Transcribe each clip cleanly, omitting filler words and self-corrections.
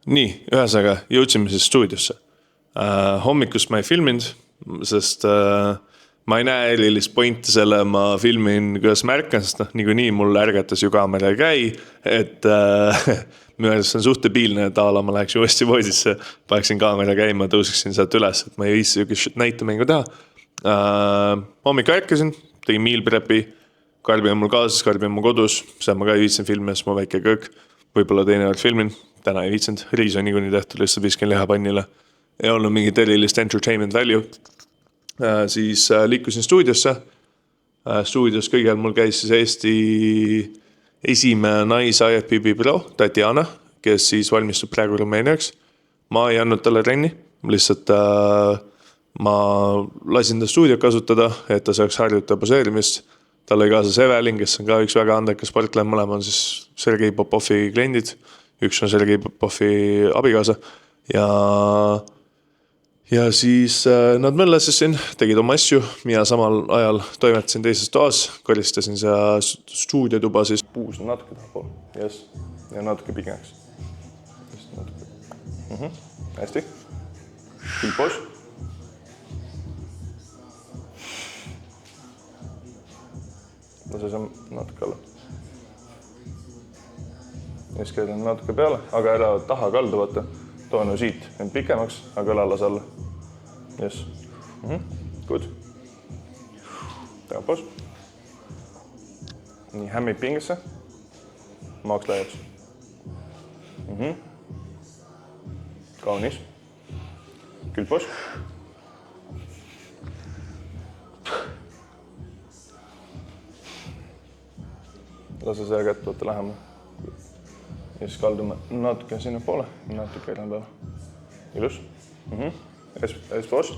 Nii, ühesõnaga, jõudsime siis stuudiosse. Hommikust ma ei filminud, sest ma ei näe erilist pointi selle, ma filmin, kuidas ma ärkan, sest niikuinii mul ärgatas ju kaamera ei käi, et minu arvates on suht debiilne, et ma läheks uuesti voodisse, paneksin kaamera käima, tõusiksin sealt üles, et ma ei viisi siukest näitemängu teha. Hommik ärkasin, tegin meal prepi, Karbi on mul kaasas, Karbi on mul kodus, seal ma ka ei viitsin filmi, sest ma väike kõõk, võib-olla teine kord filmin. Täna ei viitsinud, riis on niikuinii tehtud, lihtsalt viskin lihapannile. Ei olnud mingit erilist entertainment value. Siis liikusin stuudiosse. Stuudios kõigil mul käis siis Eesti esimene naise IFBB pro, Tatjana, kes siis valmistub praegu Rumeeniaks. Ma ei andnud talle trenni, lihtsalt ma lasin ta stuudiot kasutada, et ta saaks harjutada poseerimist. Tal oli kaasas Evelin, kes on ka üks väga andekas sportleja, mõlema on siis Sergei Popovi kliendid. Üks on Sergei Popovi abikaasa ja siis nad mõllasid tegid oma asju, mina samal ajal toimetasin teises toas, koristasin see stuudiotuba siis. Puus on natuke tahapool, yes. Ja natuke pikemaks. Hästi. Kilpos. Lase see natuke alla. Eskeed on natuke peale, aga ära taha kaldu, vaata. Toonu siit end pikemaks, aga õlalas alla. Yes. Good. Tempos. Nii, hämmib pingesse. Maaks laiaks. Kaunis. Külpos. Lase see kätt võtta lähema. Ja siis kaldume natuke sinna poole, natuke ära peale. Ilus. Espoos.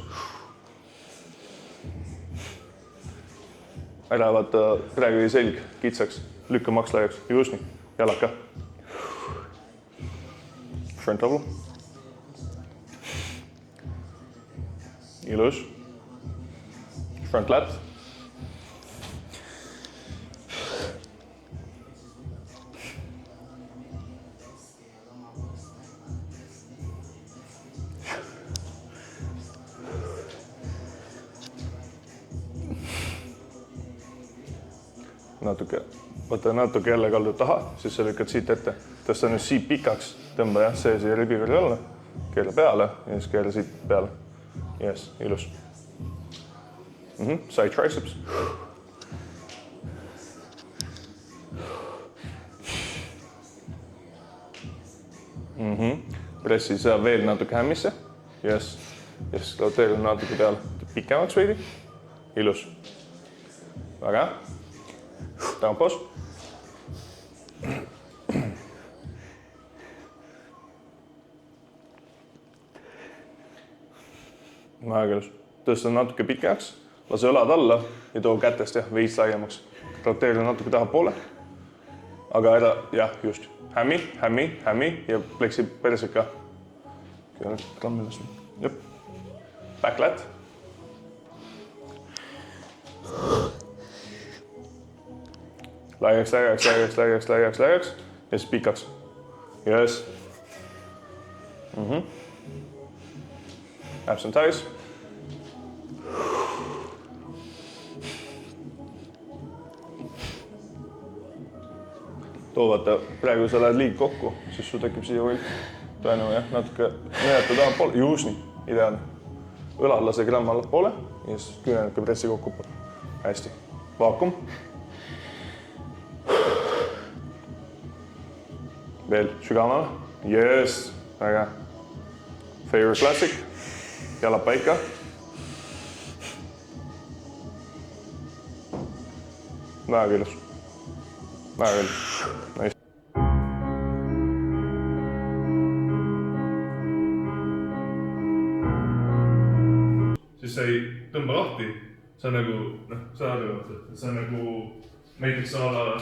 Ära vaata, praegu ei selg kitsaks, lükka maks laiaks, ilus nii, jalad ka. Front double. Ilus. Front lat. Natuke jälle kaldud taha, siis sa lükkad siit ette. Tõsta nüüd siit pikaks, tõmba jah, see siia ribi veel alla, keera peale ja siis keera siit peale. Yes, ilus. Side triceps. Pressi saa veel natuke hämmisse. Yes, yes, roteerun natuke peale. Pikemaks veidi. Ilus. Väga. Tempos. Väga ilus. Tõsta natuke pikemaks, lase õlad alla ja too kätest veits laiemaks. Roteeri natuke tahapoole. Aga ära, jah, just. Hämmi ja pleksi persed ka. Jep. Back lat. Laiaks ja siis pikaks. Yes. Absent eyes. Too vaata, praegu sa lähed liig kokku, siis sul tekib siia võlk. Tõenu jah, natuke näete taha poole. Juus nii, ideaalne. Õlad lase gramm alla poole ja siis küünelike pressi kokku. Hästi. Vaakum. Veel sügavale. Yes. Väga. Favorite classic. Jalad paika. Väga ilus. Väga ilus. Nice. Siis sa ei tõmba lahti. See on nagu, sa arvad, et see on nagu näiteks ala...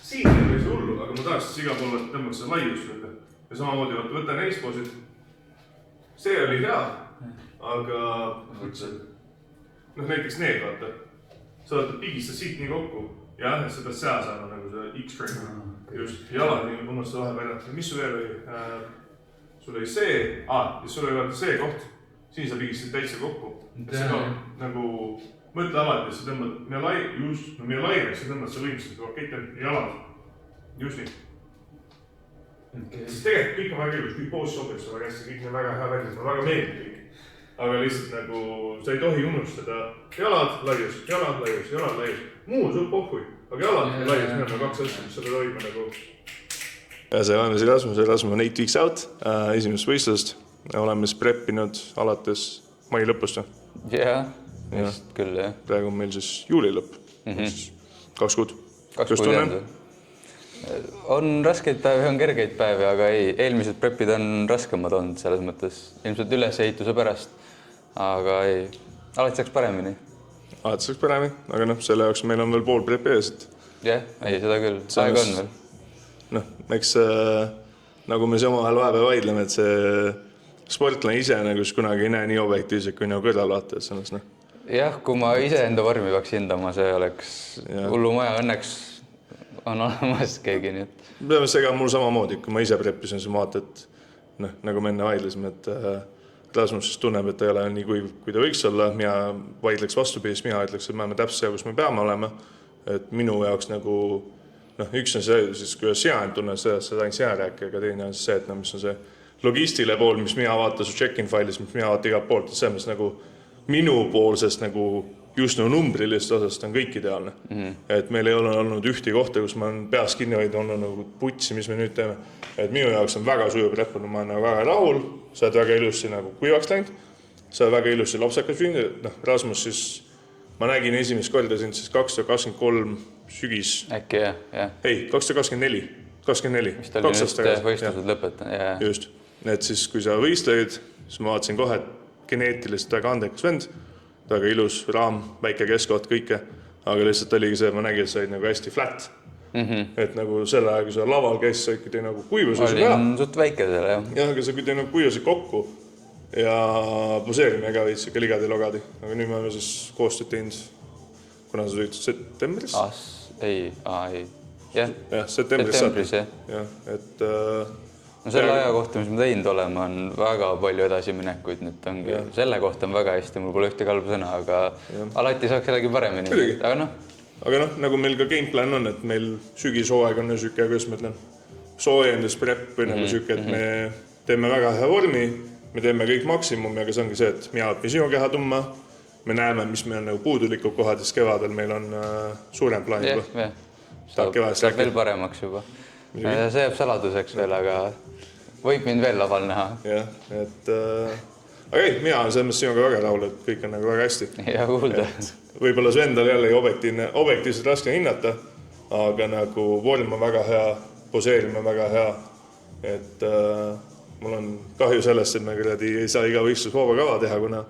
Siin ei ole hullu, aga ma tahaks iga poole tõmbaks see laius. Ja samamoodi võta neist poosid. See oli hea, aga näiteks need vaata. Sa pigistad siit nii kokku ja seda sea saama nagu see X-frame. just, jalad nii unustada vahepeal, mis sul veel oli? Sul oli see, ja sul oli vaata see koht, siin sa pigisid täitsa kokku. Nagu mõtle alati, sa tõmbad, meie laineks, sa tõmbad sa võimsad, okei, jalad, just nii. Siis tegelikult kõik on väga ilus, kõik poos sobib sa väga hästi, kõik on väga hea välja, ma väga meeldib kõik. Aga lihtsalt nagu, sa ei tohi unustada jalad, laius. Muu sul pohhui, aga jalad ja laius, need on 2 asja, mis sa pead hoidma nagu. Ja see on Erasmus on 8 weeks out, esimesest võistlust. Oleme siis preppinud alates mai lõpust. Jah, just küll, jah. Praegu on meil siis juuli lõpp, 2 kuud. 2 kuud jäänud. On raskeid päevi, on kergeid päevi, aga ei, eelmised prepid on raskemad olnud selles mõttes. Ilmselt ülesehituse pärast, aga ei, alati saaks paremini. Alati saaks paremini, aga selle jaoks meil on veel pool prepi ees. Jah, ei, seda küll, aega on veel. Eks nagu me see omavahel vahepeal vaidleme, et see sportlane ise nagu kunagi ei näe nii objektiivselt kui nagu kõrvalvaata, et selles Jah, kui ma ise enda vormi peaks hindama, see oleks hullumaja, õnneks on olemas keegi, nii et. See ka mul samamoodi, kui ma ise preppisin, siis ma vaata, et nagu me enne vaidlesime, et Rasmus tunneb, et ta ei ole nii kui ta võiks olla, mina vaidleks vastupidis, mina ütleks, et me oleme täpselt seal, kus me peame olema, et minu jaoks nagu üks on see, siis kuidas sina tunned seda ainult sina rääkida, aga teine on see, et mis on see logistile pool, mis mina vaata su check-in failis, mis mina vaata igalt poolt, et see, mis nagu minu poolsest nagu just nagu numbrilist osast on kõik ideaalne. Et meil ei ole olnud ühti kohta, kus ma olen peas kinni hoida, on nagu putsi, mis me nüüd teeme. Et minu jaoks on väga sujuv reppunud, ma olen nagu väga rahul, sa oled väga ilusti nagu kuivaks läinud, sa oled väga ilusti lapsakas füünud, Rasmus siis, ma nägin esimest korda sind siis 2023 sügis. Äkki jah. Ei, 2024. Vist oli nüüd võistlused lõpetan, jah. Just, et siis kui sa võistleid, siis ma vaatasin kohe, et geneetiliselt väga andekas vend, väga ilus raam, väike keskkoht, kõike, aga lihtsalt oligi see, ma nägin, et sa olid nagu hästi flat. Et nagu selle aja, kui sa laval käis, sa ikkagi nagu kuivusid. Olin suht väike seal, jah. Jah, aga sa kuidagi nagu kuivusid kokku ja poseerimine ka veits, ikka ligad ja logadi. Aga nüüd me oleme siis koostööd teinud, kuna sa tulid septembris? Ei. Jah, septembris, jah. Et selle aja kohta, mis me teinud oleme, on väga palju edasiminekuid. Nüüd ongi, selle kohta on väga hästi, mul pole ühte halba sõna, aga alati saaks jällegi paremini. Aga nagu meil ka gameplan on, et meil sügishooaeg on süke, kuidas ma ütlen, soojendus prep või nagu süke, et me teeme väga hea vormi, me teeme kõik maksimumi, aga see ongi see, et mina õpin sinu keha tundma, me näeme, mis meil on nagu puudulikud kohad, siis kevadel meil on suurem plaan juba. Saab veel paremaks juba. See jääb saladuseks veel, aga võib mind veel laval näha. Jah, et aga ei, mina olen selles mõttes sinuga väga rahul, et kõik on nagu väga hästi. Ja kuulda. Võib-olla su endal jällegi objektiivselt raske hinnata, aga nagu vorm on väga hea, poseerimine on väga hea, et mul on kahju sellest, et me ei saa iga võistlus vabakava teha, kuna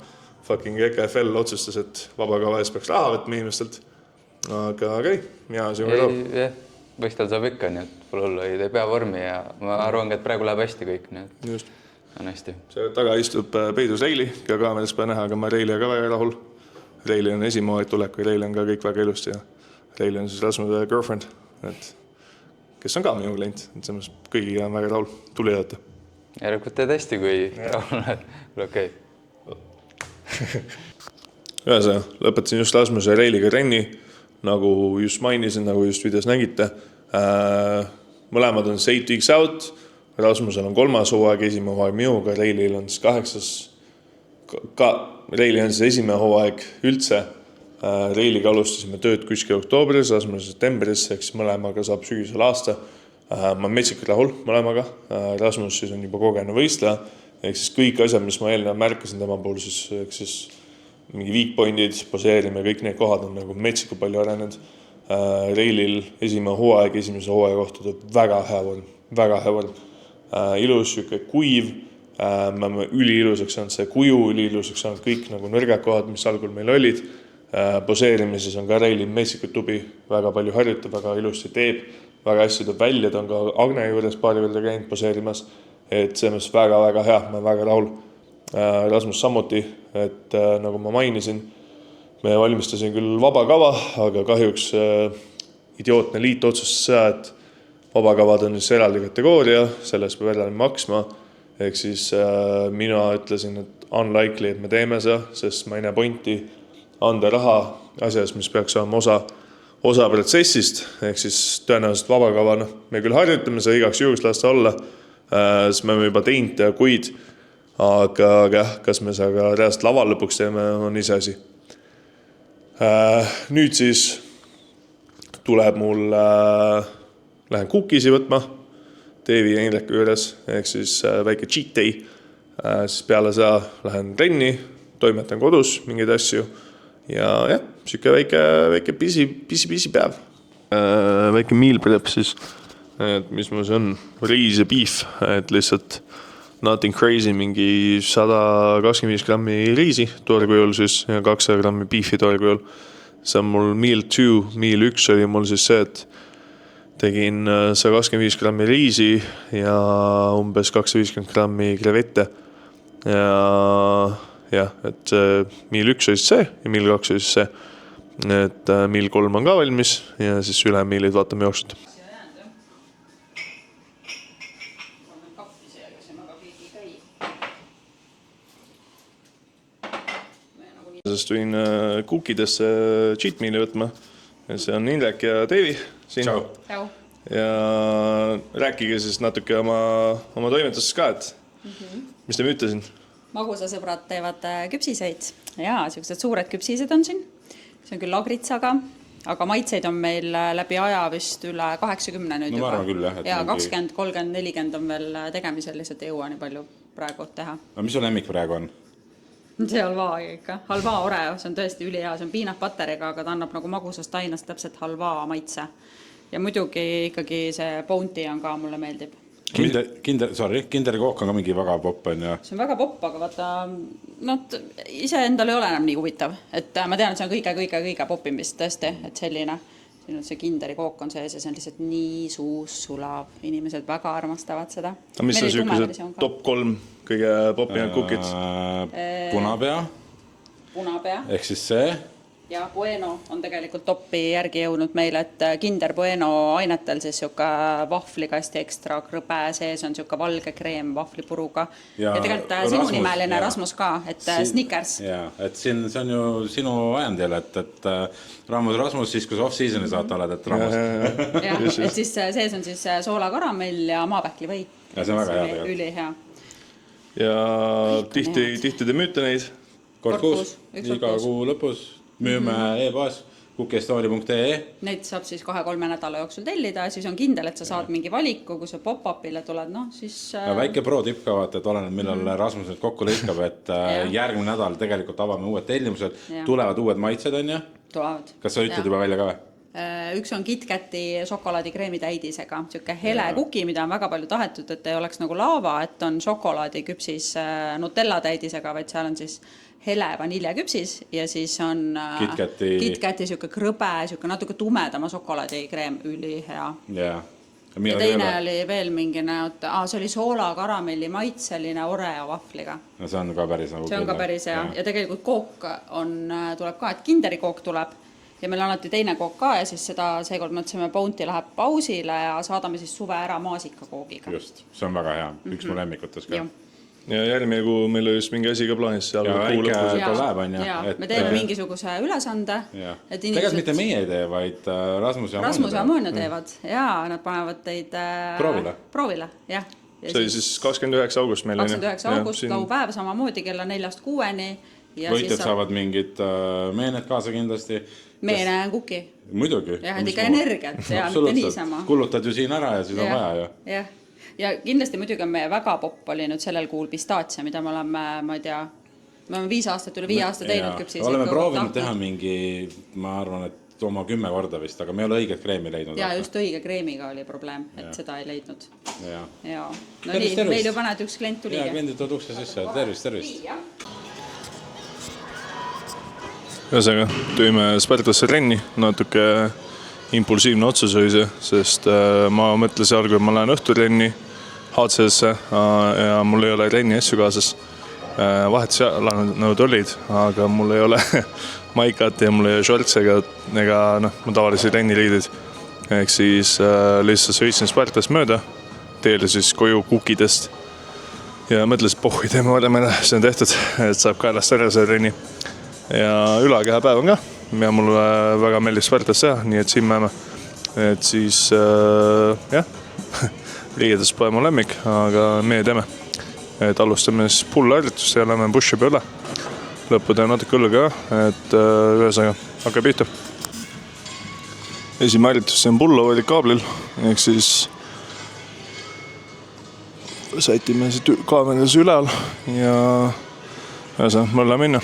fucking EKFL otsustas, et vabakava ees peaks raha võtma inimestelt, aga ei, mina olen sinuga rahul. Võistel saab ikka, nii et pole hullu, ei pea vormi ja ma arvan, et praegu läheb hästi kõik, nii et just. On hästi. See taga istub peidus Reili, keda kaameras pea näha, aga ma Reili ka väga rahul. Reili on esimene tulek ja Reili on ka kõik väga ilusti ja Reili on siis Rasmuse girlfriend, et kes on ka minu klient, et selles kõigi on väga rahul, tuli jätta. Järelikult teed hästi, kui rahul oled, okei. Ühesõja, lõpetasin just Rasmuse ja Reiliga trenni, nagu just mainisin, nagu just videos nägite. Mõlemad on 8 weeks out, Rasmusel on 3. hooaeg, esimene hooaeg minuga, Reilil on siis 8. Reili on siis esimene hooaeg üldse. Reiliga alustasime tööd kuskil oktoobris, Rasmus septembris, eks mõlemaga saab sügisel aasta. Ma metsikult rahul mõlemaga, Rasmus siis on juba kogenud võistleja, ehk siis kõik asjad, mis ma eelnevalt märkasin tema pool, siis mingi weak pointid, poseerime, kõik need kohad on nagu metsikult palju arenenud. Reilil esimese hooaja kohta tuleb väga hea vorm. Ilus, kuiv, me oleme üliiluseks saanud see kuju, üliiluseks saanud kõik nagu nõrgad kohad, mis algul meil olid. Poseerimises on ka Reili metsikult tubi, väga palju harjutab, väga ilusti teeb, väga hästi tuleb välja, ta on ka Agne juures paari võrda käinud poseerimas, et see on väga hea, ma olen väga rahul. Rasmus samuti, et nagu ma mainisin, me valmistasin küll vaba kava, aga kahjuks idiootne liit otsustas seda, et vabakavad on just eraldi kategooria, selles peab eraldi maksma. Ehk siis mina ütlesin, et unlikely, et me teeme seda, sest ma ei näe pointi anda raha asjas, mis peaks olema osa protsessist. Ehk siis tõenäoliselt vabakava, me küll harjutame seda igaks juhuks lasta olla, sest me oleme juba teinud kuid, aga jah, kas me seda ka reaalselt laval lõpuks teeme, on ise asi. Nüüd siis tuleb mul, lähen cookiesi võtma Deevi ja Indreku juures, ehk siis väike cheat day. Siis peale seda lähen trenni, toimetan kodus mingeid asju ja jah, siuke väike pisi päev. Väike meal prep siis, et mis mul see on, riis ja beef, et lihtsalt nothing crazy, mingi 125 grammi riisi toorkujul siis ja 200 grammi beefi toorkujul. See on mul meal 2, meal 1 oli mul siis see, et tegin 125 grammi riisi ja umbes 250 grammi krevette. Ja, et meal 1 oli see ja meal 2 oli see, et meal 3 on ka valmis ja siis üle mealid vaatame jooksnud. Sest võin kuukidesse cheat meali võtma. See on Indrek ja Deevi siin. Ciao. Ja rääkige siis natuke oma toimetustest ka, et mis te ütlesin? Magusasõbrad teevad küpsiseid. Jaa, sellised suured küpsised on siin. See on küll lagritsaga, aga maitseid on meil läbi aja vist üle 80 nüüd juba. Ma arvan küll, jah. Ja 20, 30, 40 on veel tegemisel, lihtsalt ei jõua nii palju praegu teha. Aga mis su lemmik praegu on? See halvaa ikka. Halvaa oreo, see on tõesti ülihea, see on peanut butteriga, aga ta annab nagu magusast ainast täpselt halvaa maitse. Ja muidugi ikkagi see bounty on ka, mulle meeldib. Kinderi kook on ka mingi väga popp on ja... See on väga popp, aga vaata, ise endal ei ole enam nii huvitav. Et ma tean, et see on kõige poppim vist tõesti, et selline. Siin on see kinderi kook on sees ja see on lihtsalt nii suus sulav. Inimesed väga armastavad seda. Aga mis on sellised top 3 kõige popimad kukid? Punapea. Ehk siis see? Ja Bueno on tegelikult toppi järgi jõudnud meile, et Kinder Bueno ainetel siis siuke vahvlikasti ekstra krõbe, sees on siuke valge kreem vahvlipuruga. Ja tegelikult sinu nimeline Rasmus ka, et Snickers. Ja, et see on ju sinu ajandil, et Rasmus siis, kus off-seasoni saate oled, et Rasmus. Ja, et siis sees on siis soolakaramell ja maapähkli või. Ja see on väga hea tegelikult. Ülihea. Ja tihti te müüte neid? Kord kuus, iga kuu lõpus. Müüme e-poes cookiestory.ee. Neid saab siis 2-3 nädala jooksul tellida, siis on kindel, et sa saad mingi valiku, kui sa pop-upile tuled, siis... Väike pro-tipp ka vaata, et oleneb, millal Rasmus nüüd kokku lõikab, et järgmine nädal tegelikult avame uued tellimused, tulevad uued maitsed on ja? Tulevad. Kas sa ütled juba välja ka või? Üks on KitKati šokolaadikreemi täidisega, siuke hele kuki, mida on väga palju tahetud, et ei oleks nagu laava, et on šokolaadiküpsis Nutella täidisega, vaid seal on siis hele vaniljaküpsis ja siis on KitKati siuke krõbe, siuke natuke tumedama šokolaadikreem, ülihea. Ja teine oli veel mingine, see oli soola karamelli maitseline Oreo vahvliga. See on ka päris nagu. See on ka päris hea ja tegelikult kook tuleb ka, et Kinderi kook tuleb ja meil on alati teine kook ka ja siis seda seekord mõtlesime Bounty läheb pausile ja saadame siis suve ära maasikakoogiga. Just, see on väga hea, üks mu lemmikutes ka. Ja järgmine kuu meil oli just mingi asi ka plaanis seal. Ja väike kolläb on ja. Me teeme mingisuguse ülesande. Tegelikult mitte meie ei tee, vaid Rasmus ja Ammonia teevad. Ja nad panevad teid proovile. See oli siis 29. august meil. 29. august laupäev samamoodi kella 4-6-ni. Võitjad saavad mingid meened kaasa kindlasti. Meene on kuki. Muidugi. Ja ikka energiat ja mitte niisama. Kullutad ju siin ära ja siis on vaja ju. Jah. Ja kindlasti muidugi on meie väga popp oli nüüd sellel kuul pistaatsia, mida me oleme, ma ei tea, me oleme 5 aastat teinud küpsiseid. Oleme proovinud teha mingi, ma arvan, et oma 10 korda vist, aga me ei ole õiget kreemi leidnud. Ja just õige kreemiga oli probleem, et seda ei leidnud. Ja. No nii, meil juba näed üks klient tuli. Ja, kliendid tood ukse sisse. Tervist. Ühesõnaga, tõime Spartasse trenni, natuke impulsiivne otsus oli see, sest ma mõtlesin algul, ma lähen õhtutrenni HC-sse ja mul ei ole trenni asju kaasas. Vahetusjalanud olid, aga mul ei ole maikat ja mul ei ole shorts ega ma tavalisi trenniliidid. ehk siis lihtsalt sõitsin Spartast mööda, teele siis koju kukidest ja mõtlesin, pohhui teeme varemene, see on tehtud, et saab kaelast ära see trenni. Ja ülakehapäev on ka ja mulle väga meeldib Spartas teha, nii et siin me jääme. Et siis jah, riigedes pole mu lemmik, aga me teeme. Et alustame siis pull-harjutust ja lähme push-upi üle. Lõppu teeme natuke õlle ka, et ühesaga hakka pihta. Esimene harjutus on pull-overi kaablil, ehk siis sätime kaamerides ülal ja ühesaga mõlle minna.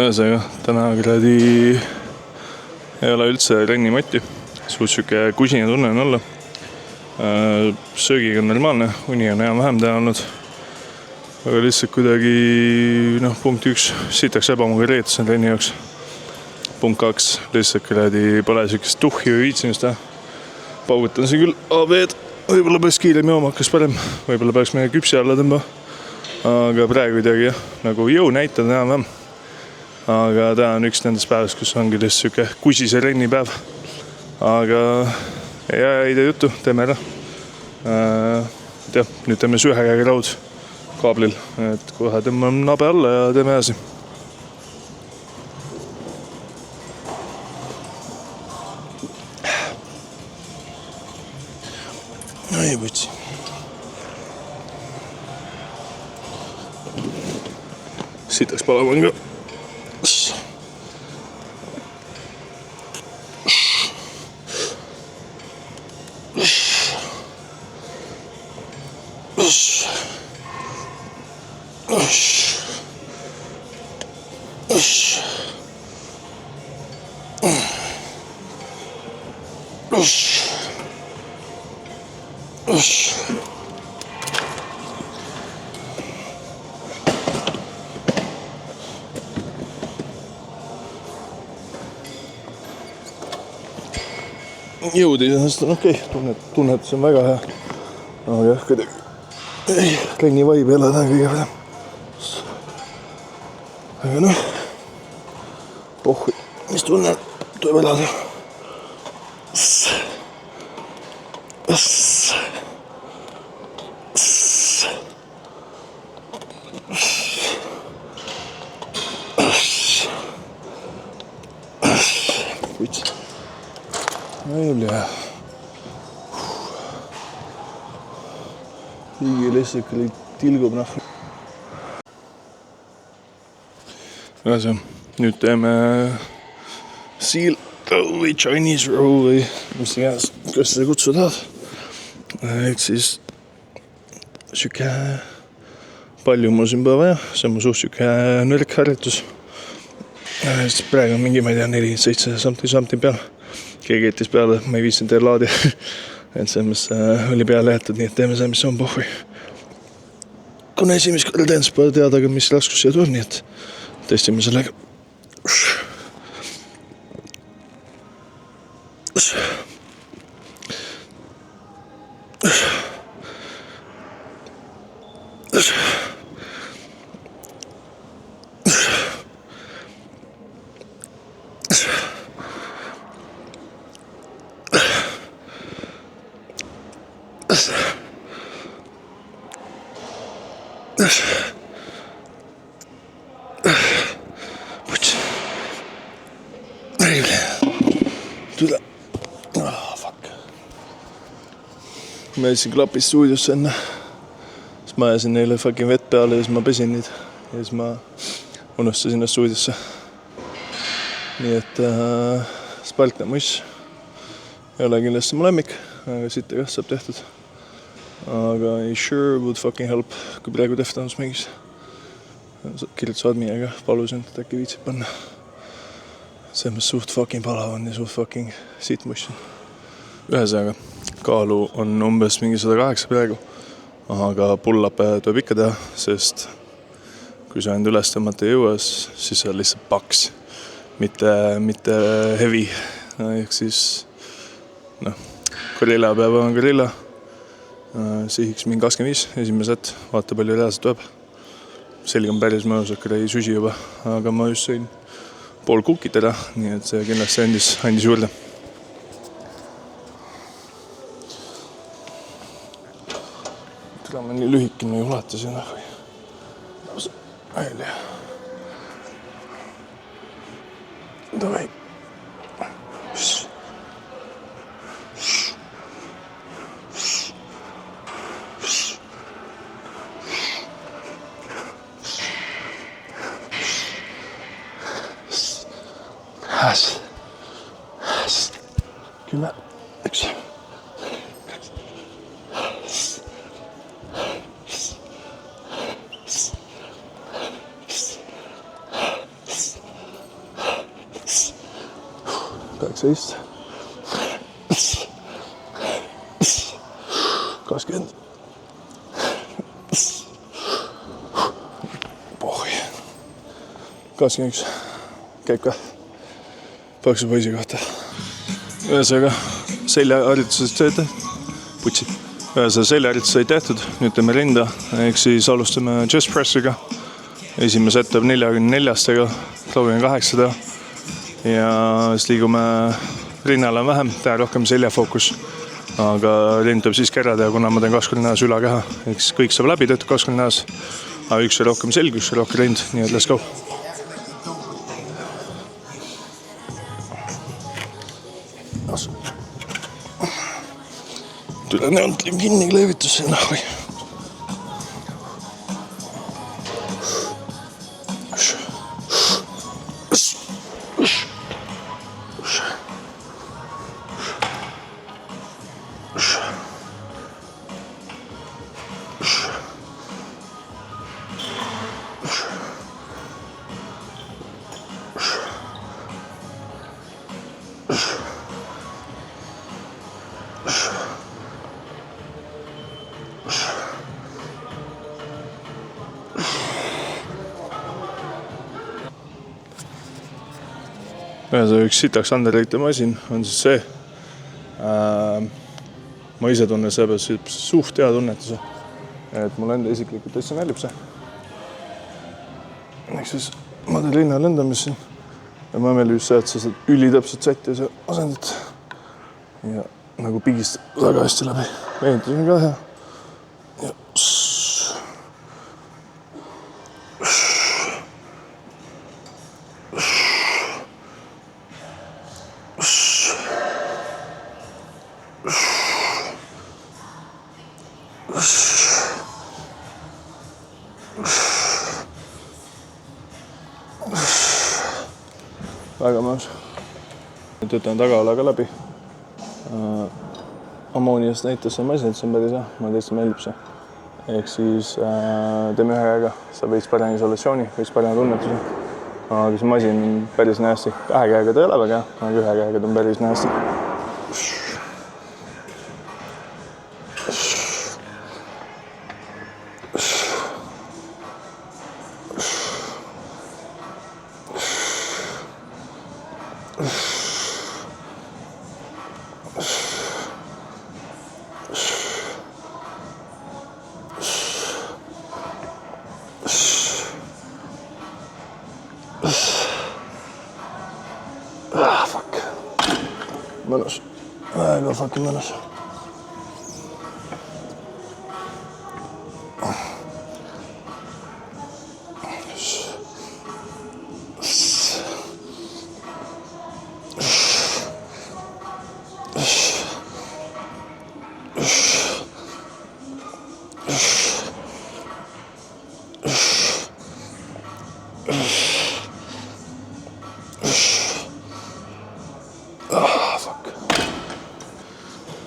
Ühesõnaga, täna kuradi ei ole üldse rennimotti. Suht siuke kusine tunne on olla. Söögiga on normaalne, uni on enam-vähem täna olnud. Aga lihtsalt kuidagi, punkt 1, sitaks ebamuga reetusen trenni jaoks. Punkt 2, lihtsalt kuradi pole siukest tuhhi või viitsimist. Paugutan siin küll AB-d, võib-olla peaks kiirem jooma, hakkas parem. Võib-olla peaks meie küpsi alla tõmba. Aga praegu kuidagi jah, nagu jõu näitad enam-vähem. Aga ta on üks nendest päevast, kus ongi lihtsalt siuke kusise rennipäev. Aga ei tee juttu, teeme ära. Nüüd teeme ühe käega raud kaablil, et kohe tõmbame nabe alla ja teeme edasi. Ei võtsi. Sitaks palavan ka. Jõud iseenesest on okei, tunnetus on väga hea. Aga jah, kuidagi trenni vibe elada kõige vähem. Aga pohhui, mis tunne tuleb elada. Liigi lihtsalt tilgub nahv. Ühesõnaga, nüüd teeme seal row või Chinese row või mis iganes, kas seda kutsu tahad. Et siis siuke palju mul siin pole vaja, see on mu suht siuke nõrk harjutus. Siis praegu on mingi, ma ei tea, 47 something peal. Keegi jättis peale, ma ei viisin teile laadi. Et see, mis oli peale jäetud, nii et teeme see, mis on pohhui. Kuna esimest korda teen, siis pole teada, mis raskus siia tuleb, nii et testime sellega. Ma jätsin klapist stuudiosse enne, siis ma ajasin neile fucking vett peale ja siis ma pesin neid ja siis ma unustasin ennast stuudiosse. Nii et Sparta muss ei ole kindlasti mu lemmik, aga siit ka saab tehtud. Aga I sure would fucking help, kui praegu Deftones mängis. Kirjutas adminiga, palusin, et äkki viitsib panna. See on suht fucking palav on ja suht fucking siit muss. ühesõnaga, kaalu on umbes mingi 108 praegu, aga pull-up'e tuleb ikka teha, sest kui sa end üles tõmmata ei jõua, siis sa lihtsalt paks, mitte heavy. Ehk siis, gorilla peab olema gorilla, sihiks mingi 25, esimene set, vaata palju reaalselt tuleb. Selg on päris mõnus, et ei süsi juba, aga ma just sõin pool kukit ära, nii et see kindlasti andis juurde. Tule ma nii lühikene ulatasin. Välja. Давай. Kyllä. Yksi. Kaksi. 20. Pohja. 21. Käib ka paksu poisi kohta. Ühesõnaga, seljaharjutused sai tehtud, nüüd teeme rinda, ehk siis alustame chest pressiga. Esimene set teeb 44-stega, proovime 8 ja siis liigume rinnale vähem, teha rohkem seljafookus. Aga rind tuleb siiski ära teha, kuna ma teen 20 näas ülakeha, ehk siis kõik saab läbi tehtud 20 näas, aga üks rohkem selg, üks rohkem rind, nii et let's go. Tule näntlim kinni leevitus sinna. Ühesõnaga üks sitaks underrated masin on siis see. Ma ise tunnen see peal suht hea tunnetuse. Et mul enda isiklikult täitsa meeldib see. Ehk siis ma teen linna lendamis siin. Ja ma meeldib see, et sa saad ülitäpselt sätti ja sa asendad. Ja nagu pigistab väga hästi läbi. Meenitus on ka hea. Ja väga mõnus. Töötan tagaalaga läbi. Ammooniast näitas see masin, et see on päris hea. Mulle täitsa meeldib see. Ehk siis teeme ühe käega. Sa veits parem isolatsiooni, veits parem tunnetuse. Aga see masin on päris nästi. 2 käega ta ei ole väga hea, aga 1 käega ta on päris nästi. Fuck. Mõnus. Väga fucking mõnus.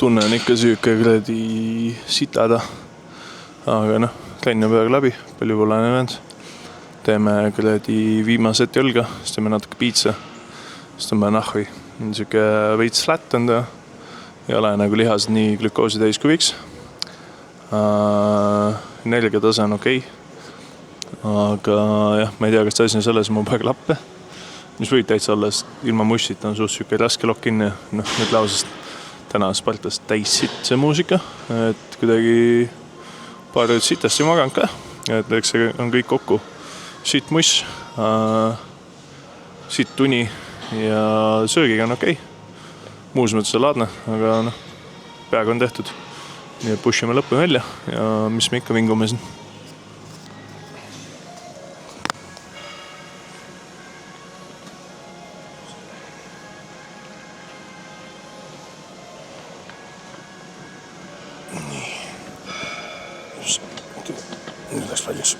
Tunne on ikka süüke kredi sitada, aga noh, käin peaga läbi, palju pole näinud. Teeme kredi viimaset jõlga, siis teeme natuke piitsa, siis tõmba nahvi. Süüke veits flat on ta ei ole nagu lihased nii glükoosi täis kui võiks. Energiatase on okei. Aga jah, ma ei tea, kas asi on selles, ma praegu lappe. Mis võib täitsa olla, ilma mussita on suht süke raske lokk kinni. Nüüd lausest täna Spartast täis sitt see muusika, et kuidagi paar ööd sitast ei maganud ka. Et eks see on kõik kokku. Sitt muss, sitt tuni ja söögiga on okei. Muus mõttes on laadne, aga peaaegu on tehtud. Nii pushime lõppu välja ja mis me ikka vingume siin. Nüüd läks väljas.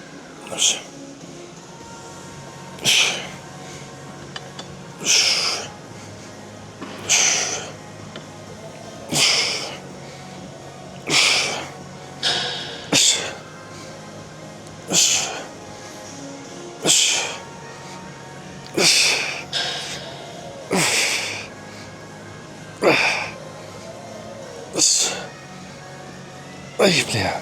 Ай, бля.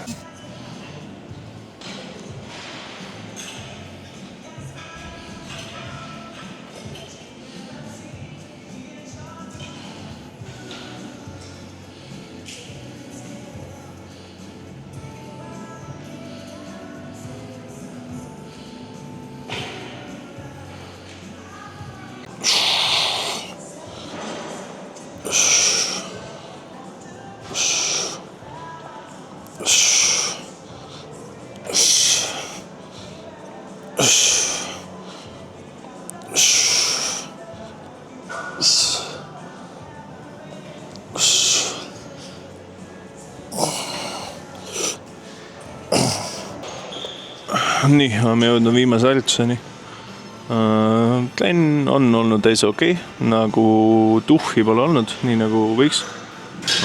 Nii, oleme jõudnud viimase harjutuseni. Trenn on olnud täis okei, nagu tuhhi pole olnud, nii nagu võiks.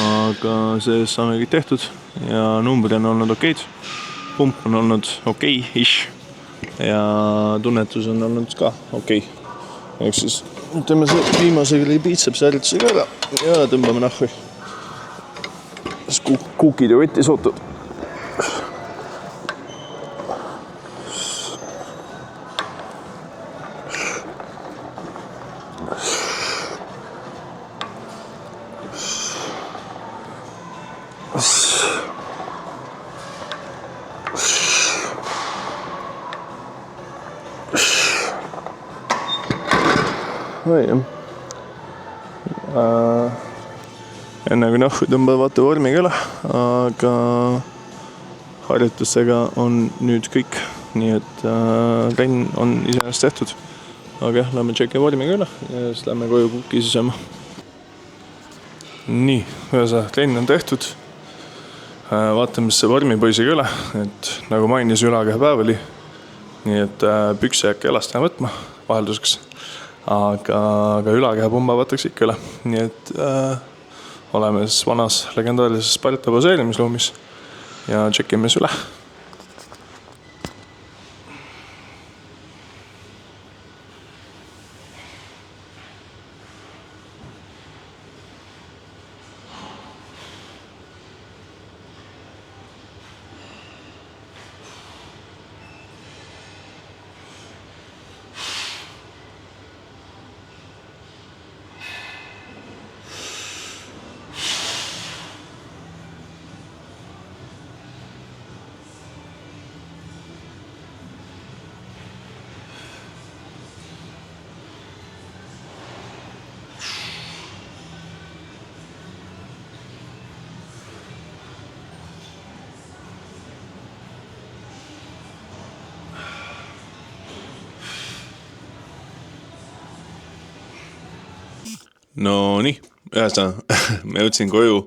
Aga see saame kõik tehtud ja numbrid on olnud okeid. Pump on olnud okei-ish ja tunnetus on olnud ka okei. Ehk siis teeme see viimasega biitsepsi harjutusega ära ja tõmbame nahvi. Kukid ja võttis ootud. Enne kui nahvi tõmbab vaata vormiga üle, aga harjutustega on nüüd kõik, nii et trenn on iseenesest tehtud. Aga jah, lähme tšekke vormiga üle ja siis lähme koju kukisi sööma. Nii, trenn on tehtud. Vaatame see vormipoisiga üle, et nagu mainis ülakeha päev oli, nii et pükse äkki jalast jää võtma vahelduseks. Aga ülakeha pumba võtaks ikka üle, nii et oleme siis vanas legendaarilises Sparta poseerimisruumis ja tšekime üle. No nii, ühesõnaga, ma jõudsin koju,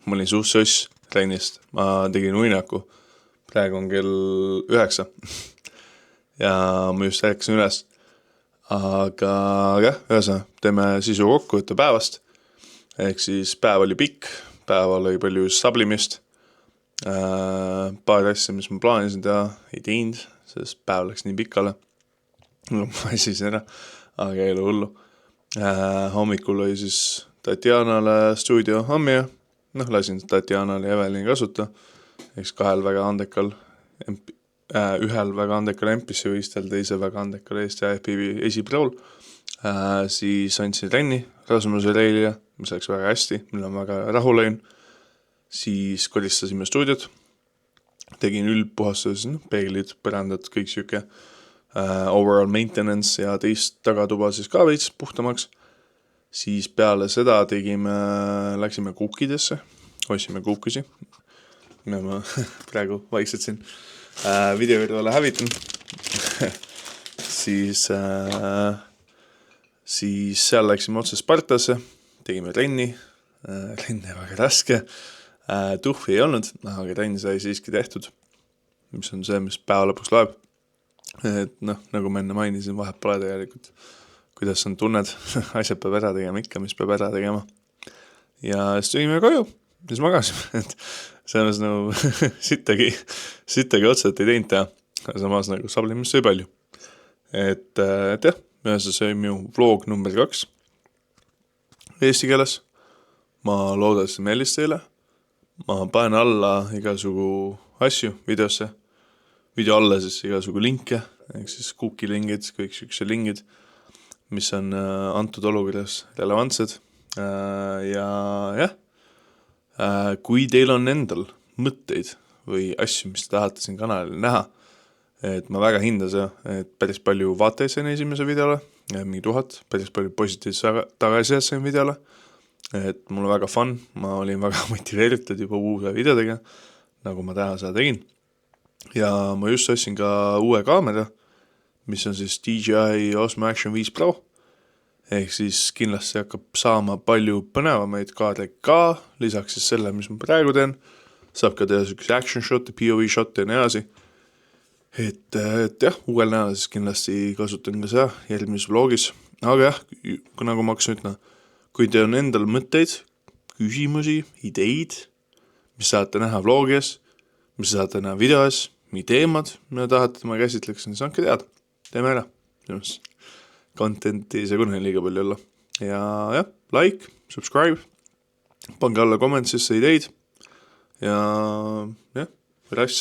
ma olin suht söss trennist, ma tegin uinaku, praegu on kell 9 ja ma just ärkasin üles, aga jah, ühesõnaga, teeme sisu kokkuvõtte päevast, ehk siis päev oli pikk, päeval oli palju sablimist, paar asja, mis ma plaanisin teha, ei teinud, sest päev läks nii pikale, ma esisin ära, aga ei ole hullu. Hommikul oli siis Tatjanale stuudio Ammia, lasin Tatjanale ja Evelini kasuta, eks ühel väga andekal MPC-võistel, teise väga andekal Eesti IFBB esiprool, siis andsin trenni Rasmuse Reilile, mis läks väga hästi, mille ma väga rahul olin, siis koristasime stuudiot, tegin üldpuhastus, peeglid, põrandad, kõik siuke overall maintenance ja teist tagatuba siis ka veits puhtamaks. Siis peale seda läksime kuukidesse, ostsime kuukisi, mida ma praegu vaikselt siin video kõrvale hävitan. siis seal läksime otse Spartasse, tegime trenni väga raske, tuhvi ei olnud, aga trenn sai siiski tehtud, mis on see, mis päeva lõpuks loeb. Et nagu ma enne mainisin, vahet pole tegelikult, kuidas on tunned, asjad peab ära tegema ikka, mis peab ära tegema. Ja siis tulime koju, siis magasime, et selles nagu sittagi otseselt ei teinud teha, aga samas nagu sablimist sai palju. Et jah, see oli minu vlog number 2 eesti keeles. Ma loodan, et see meeldis teile. Ma panen alla igasugu asju videosse, video alla siis igasugu linke, ehk siis kuukilingid, kõik siukse lingid, mis on antud olukorras relevantsed. Ja jah, kui teil on endal mõtteid või asju, mis te tahate siin kanalil näha, et ma väga hinda see, et päris palju vaatajaid sain esimese videole, mingi 1000, päris palju positiivse tagasisidet sain videole, et mul on väga fun, ma olin väga motiveeritud juba uue videodega, nagu ma täna seda tegin. Ja ma just ostsin ka uue kaamera, mis on siis DJI Osmo Action 5 Pro, ehk siis kindlasti hakkab saama palju põnevamaid kaadreid ka, lisaks siis selle, mis ma praegu teen, saab ka teha sükse action shot, POV shot ja nii edasi. Et jah, uuel näol siis kindlasti kasutan ka seda järgmises vlogis, aga jah, nagu ma hakkasin ütlema, kui teil on endal mõtteid, küsimusi, ideid, mis saate näha vlogies, mis saate näha videos, mingi teemad, mida tahate ma käsitleksin, siis andke teada, teeme ära. Contenti ei saa kunagi liiga palju olla. Ja jah, like, subscribe, pange alla kommentsisse ideid ja jah, rass.